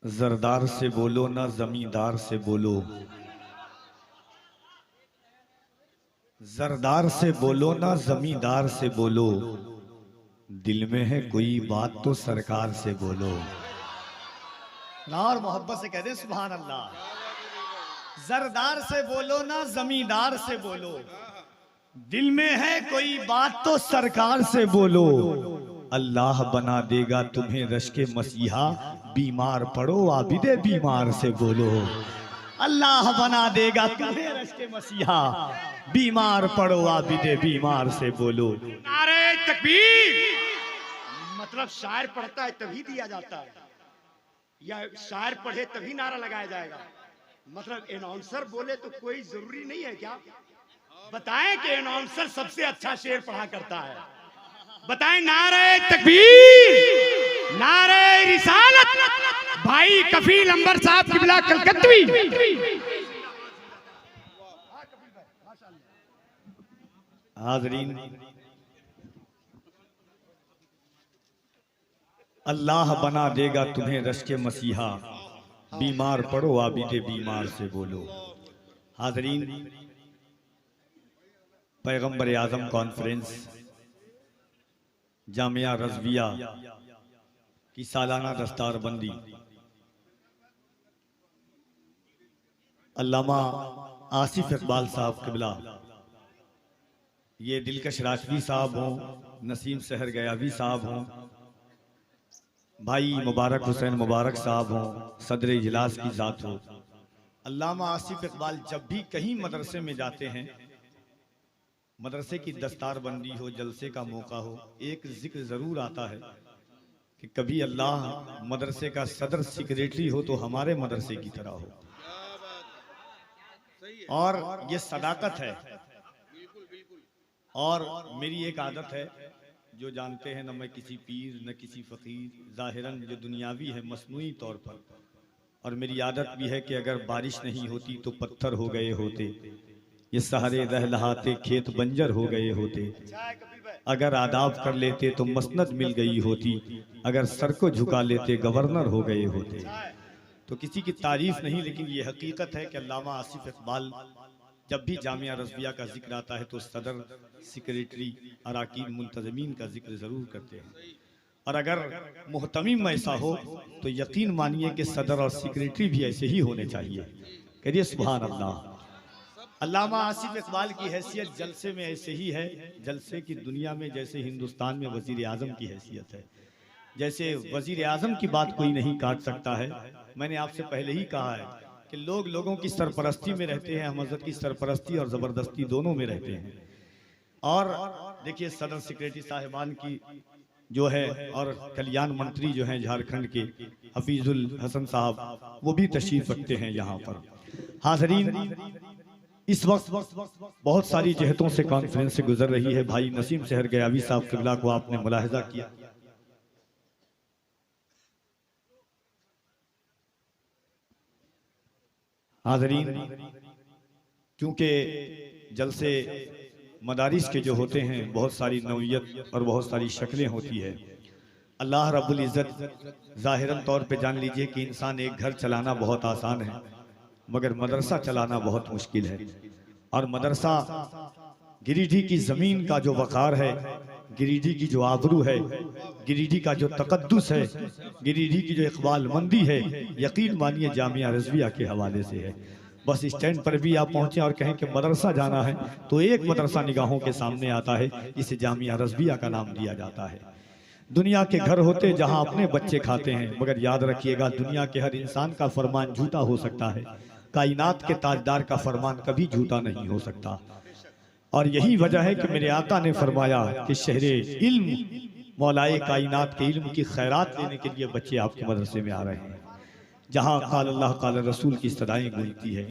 जरदार से बोलो ना जमींदार से बोलो, जरदार से बोलो ना जमींदार से बोलो, दिल में है कोई बात तो सरकार से बोलो। ना और मोहब्बत से कह दे सुभान अल्लाह। जरदार से बोलो ना जमींदार से बोलो, दिल में है कोई बात तो सरकार से बोलो। अल्लाह बना देगा तुम्हें रश के मसीहा, बीमार पड़ो आबिदे बीमार से बोलो। अल्लाह बना देगा तुम्हें रश के मसीहा, बीमार पड़ो आबिदे बीमार से बोलो। नारे तकबीर। मतलब शायर पढ़ता है तभी दिया जाता है, या शायर पढ़े तभी नारा लगाया जाएगा? मतलब एनाउंसर बोले तो कोई जरूरी नहीं है क्या? बताएं कि एनाउंसर सबसे अच्छा शेर पढ़ा करता है। बताएं। नारे तकबीर, नारे रिसालत, भाई कफील अंबर साहब किबला कलकत्तवी। हाज़रीन, अल्लाह बना देगा तुम्हें रश के मसीहा, बीमार पड़ो आबिदे बीमार से बोलो। हाज़रीन, पैगंबर आज़म कॉन्फ्रेंस जामिया रज़विया की सालाना दस्तारबंदी अल्लामा आसिफ इकबाल साहब किबला, ये दिलकश राशवी साहब हों, नसीम सहर गयावी साहब हों, भाई मुबारक हुसैन मुबारक साहब हों, सदर इजलास की ज़ात हो, अल्लामा आसिफ इकबाल जब भी कहीं मदरसे में जाते हैं, मदरसे की दस्तारबंदी हो, जलसे का मौका हो, एक जिक्र ज़रूर आता है कि कभी अल्लाह मदरसे का सदर सेक्रेटरी हो तो हमारे मदरसे की तरह हो। और ये सदाकत है। और मेरी एक आदत है, जो जानते हैं, न मैं किसी पीर न किसी फ़कीर, ज़ाहिरन जो दुनियावी है मसनूई तौर पर। और मेरी आदत भी है कि अगर बारिश नहीं होती तो पत्थर हो गए होते, ये सहारे लहलहाते खेत बंजर हो गए होते, अगर आदाब कर लेते तो मसनद मिल गई होती, अगर सर को झुका लेते गवर्नर हो गए होते। तो किसी की तारीफ नहीं, लेकिन ये हकीकत है कि अल्लामा आसिफ इकबाल जब भी जामिया रज़विया का जिक्र आता है तो सदर, सेक्रेटरी, अराकीन, मुंतज़मीन का जिक्र ज़रूर करते हैं। और अगर मुहतमिम ऐसा हो तो यकीन मानिए कि सदर और सेक्रेटरी भी ऐसे ही होने चाहिए। कहिए सुभान अल्लाह। अल्लामा आसिफ इकबाल की हैसियत जलसे में ऐसे ही है, जलसे की दुनिया में जैसे हिंदुस्तान में वज़ीर आज़म की हैसियत है। जैसे वज़ीर आज़म की बात कोई नहीं काट सकता है। मैंने आपसे पहले ही कहा है कि लोग लोगों की सरपरस्ती में रहते हैं, हम हज़रत की सरपरस्ती और ज़बरदस्ती दोनों में रहते हैं। और देखिए सदर सेक्रेटरी साहिबान की जो है, और कल्याण मंत्री जो हैं झारखंड के हफीजुल हसन साहब, वो भी तशरीफ रखते हैं यहाँ पर। हाज़रीन, इस वक्त बहुत सारी जहतों से कॉन्फ्रेंस से गुजर रही है। भाई नसीम सहर गयावी साहब किबला को आपने मुलाहिजा किया। हाज़रीन, क्योंकि जलसे मदारिस के जो होते हैं बहुत सारी नौइयत और बहुत सारी शक्लें होती है। अल्लाह रब्बुल इज़्ज़त ज़ाहिरन तौर पे जान लीजिए कि इंसान एक घर चलाना बहुत आसान है, मगर मदरसा चलाना बहुत मुश्किल है। और मदरसा गिरिडीह की ज़मीन का जो वक़ार है, गिरिडीह की जो आबरू है, गिरिडीह का जो तक़द्दुस है, गिरिडीह की जो इक़बाल मंदी है, यकीन मानिए जामिया रज़विया के हवाले से है। बस स्टैंड पर भी आप पहुँचें और कहें कि मदरसा जाना है तो एक मदरसा निगाहों के सामने आता है, इसे जामिया रज़विया का नाम दिया जाता है। दुनिया के घर होते जहाँ अपने बच्चे खाते हैं, मगर याद रखिएगा दुनिया के हर इंसान का फरमान झूठा हो सकता है, कायनात के ताजदार का फरमान कभी झूठा नहीं हो सकता। और यही वजह है कि मेरे आका ने फरमाया कि शहरे इल्म मौलाए कायनात के इल्म की खैरात लेने के लिए बच्चे आपके मदरसे में आ रहे हैं, जहाँ क़ाल अल्लाह क़ाल रसूल की सदाएं गूंजती है।